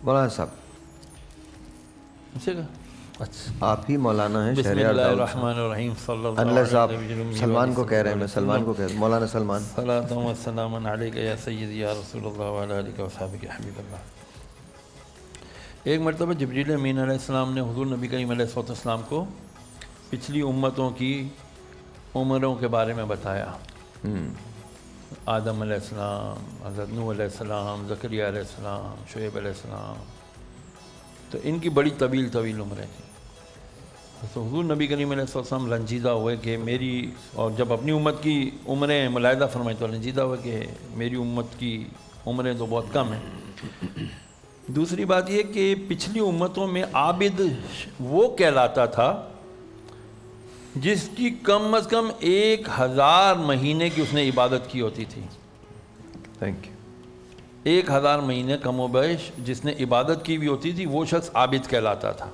مولانا صاحب آپ ہی مولانا ہیں بسم شہریار اللہ داؤد الرحمن الرحیم صلی اللہ انور صاحب علیہ سلمان کو کہہ رہے ہیں، میں سلمان کو کہہ رہا ہوں، مولانا سلمان. صلاۃ و سلام علیک یا سیدی یا رسول اللہ وعلی آلہ و صحبہ حبیب اللہ. ایک مرتبہ جبریل امین علیہ السلام نے حضور نبی کریم علیہ السلام کو پچھلی امتوں کی عمروں کے بارے میں بتایا. آدم علیہ السلام، حضرت نوح علیہ السلام، زکریا علیہ السلام، شعیب علیہ السلام، تو ان کی بڑی طویل عمریں تھیں. تو حضور نبی کریم علیہ السلام رنجیدہ ہوئے کہ میری، اور جب اپنی امت کی عمریں ملاحظہ فرمائی تو رنجیدہ ہوئے کہ میری امت کی عمریں تو بہت کم ہیں. دوسری بات یہ کہ پچھلی امتوں میں عابد وہ کہلاتا تھا جس کی کم از کم 1000 مہینے کی اس نے عبادت کی ہوتی تھی. Thank you. 1000 مہینے کم و بیش جس نے عبادت کی بھی ہوتی تھی وہ شخص عابد کہلاتا تھا.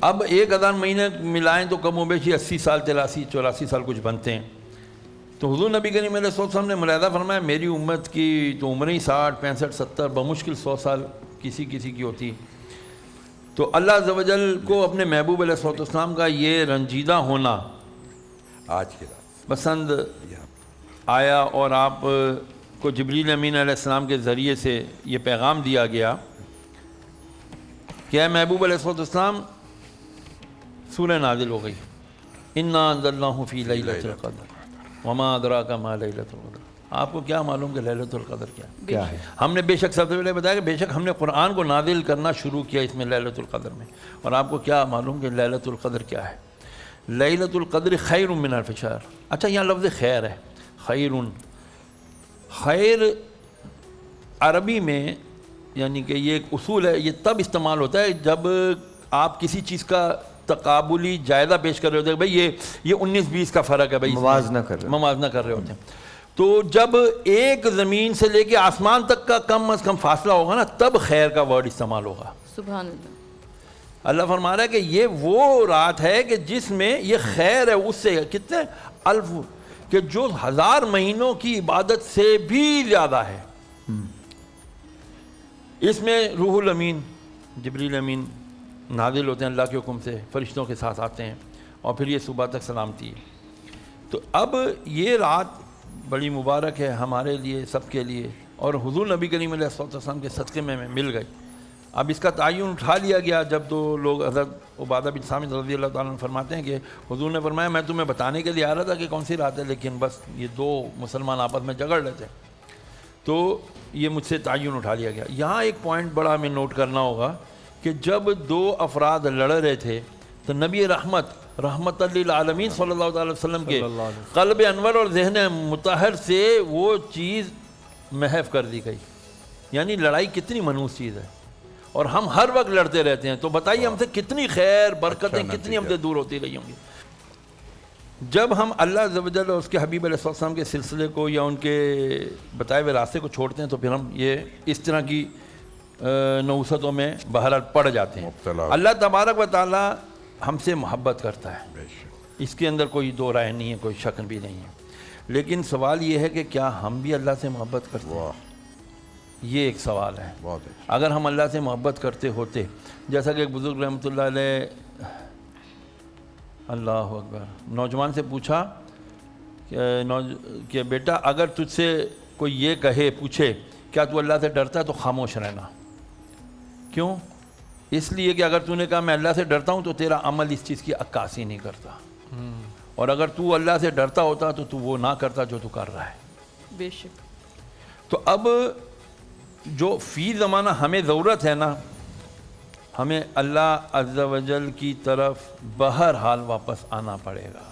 اب 1000 مہینے ملائیں تو کم و بیش 80 سال 83 سال کچھ بنتے ہیں. تو حضور نبی کریم علیہ السلام نے ملاحظہ فرمایا میری امت کی تو عمریں 60 65 70 بمشکل 100 سال کسی کی ہوتی. تو اللہ عز و جل کو اپنے محبوب علیہ السلام کا یہ رنجیدہ ہونا آج کے رات پسند آیا، اور آپ کو جبریل امین علیہ السلام کے ذریعے سے یہ پیغام دیا گیا کہ اے محبوب علیہ السلام سورہ نازل ہو گئی، انا انزلناہ فی لیلۃ القدر وما ادراک ما لیلۃ القدر. آپ کو کیا معلوم کہ لیلۃ القدر کیا ہے؟ ہم نے بے شک سب سے پہلے بتایا کہ بے شک ہم نے قرآن کو نازل کرنا شروع کیا اس میں لیلۃ القدر میں، اور آپ کو کیا معلوم کہ لیلۃ القدر کیا ہے؟ لیلۃ القدر خیر من الف شہر. اچھا یہاں لفظ خیر ہے، خیر عربی میں یعنی کہ یہ ایک اصول ہے، یہ تب استعمال ہوتا ہے جب آپ کسی چیز کا تقابلی جائزہ پیش کر رہے ہوتے ہیں. بھائی یہ 19-20 کا فرق ہے، بھائی موازنہ کر رہے ہوتے ہیں. تو جب ایک زمین سے لے کے آسمان تک کا کم از کم فاصلہ ہوگا نا تب خیر کا ورڈ استعمال ہوگا. سبحان اللہ. اللہ فرما رہا ہے کہ یہ وہ رات ہے کہ جس میں یہ خیر ہے اس سے کتنے الف، کہ جو 1000 مہینوں کی عبادت سے بھی زیادہ ہے. اس میں روح الامین جبریل امین نازل ہوتے ہیں اللہ کے حکم سے، فرشتوں کے ساتھ آتے ہیں، اور پھر یہ صبح تک سلامتی ہے. تو اب یہ رات بڑی مبارک ہے ہمارے لیے سب کے لیے، اور حضور نبی کریم علیہ السلام کے صدقے میں مل گئی. اب اس کا تعین اٹھا لیا گیا جب دو لوگ حضرت عبادہ بن صامت رضی اللہ تعالیٰ عنہ فرماتے ہیں کہ حضور نے فرمایا میں تمہیں بتانے کے لیے آ رہا تھا کہ کون سی رات ہے، لیکن بس یہ 2 مسلمان آپس میں جھگڑ رہے تھے تو یہ مجھ سے تعین اٹھا لیا گیا. یہاں ایک پوائنٹ بڑا ہمیں نوٹ کرنا ہوگا کہ جب 2 افراد لڑ رہے تھے تو نبی رحمت للعالمین صلی اللہ علیہ وسلم کے قلب انور اور ذہن مطہر سے وہ چیز محو کر دی گئی. یعنی لڑائی کتنی منحوس چیز ہے، اور ہم ہر وقت لڑتے رہتے ہیں. تو بتائیے ہم سے کتنی خیر برکتیں کتنی ہم سے دور ہوتی رہی ہوں گی. جب ہم اللہ عز و جل اور اس کے حبیب علیہ السلام کے سلسلے کو یا ان کے بتائے ہوئے راستے کو چھوڑتے ہیں تو پھر ہم یہ اس طرح کی نوستوں میں بہرحال پڑ جاتے ہیں. اللہ تبارک و تعالی ہم سے محبت کرتا ہے، اس کے اندر کوئی دو رائے نہیں ہے، کوئی شک بھی نہیں ہے. لیکن سوال یہ ہے کہ کیا ہم بھی اللہ سے محبت کرتے ہیں؟ یہ ایک سوال ہے. اگر ہم اللہ سے محبت کرتے ہوتے، جیسا کہ ایک بزرگ رحمۃ اللہ علیہ اللہ اکبر نوجوان سے پوچھا کہ بیٹا اگر تجھ سے کوئی یہ کہے پوچھے کیا تو اللہ سے ڈرتا ہے تو خاموش رہنا. کیوں؟ اس لیے کہ اگر تو نے کہا میں اللہ سے ڈرتا ہوں تو تیرا عمل اس چیز کی عکاسی نہیں کرتا، اور اگر تو اللہ سے ڈرتا ہوتا تو وہ نہ کرتا جو تو کر رہا ہے. بے شک. تو اب جو فی زمانہ ہمیں ضرورت ہے نا، ہمیں اللہ عز و جل کی طرف بہرحال واپس آنا پڑے گا.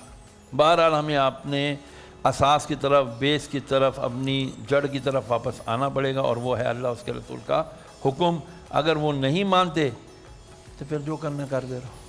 بہرحال ہمیں اپنے اساس کی طرف، بیس کی طرف، اپنی جڑ کی طرف واپس آنا پڑے گا، اور وہ ہے اللہ اس کے رسول کا حکم. اگر وہ نہیں مانتے تو پھر جو کرنا کر دے رہو.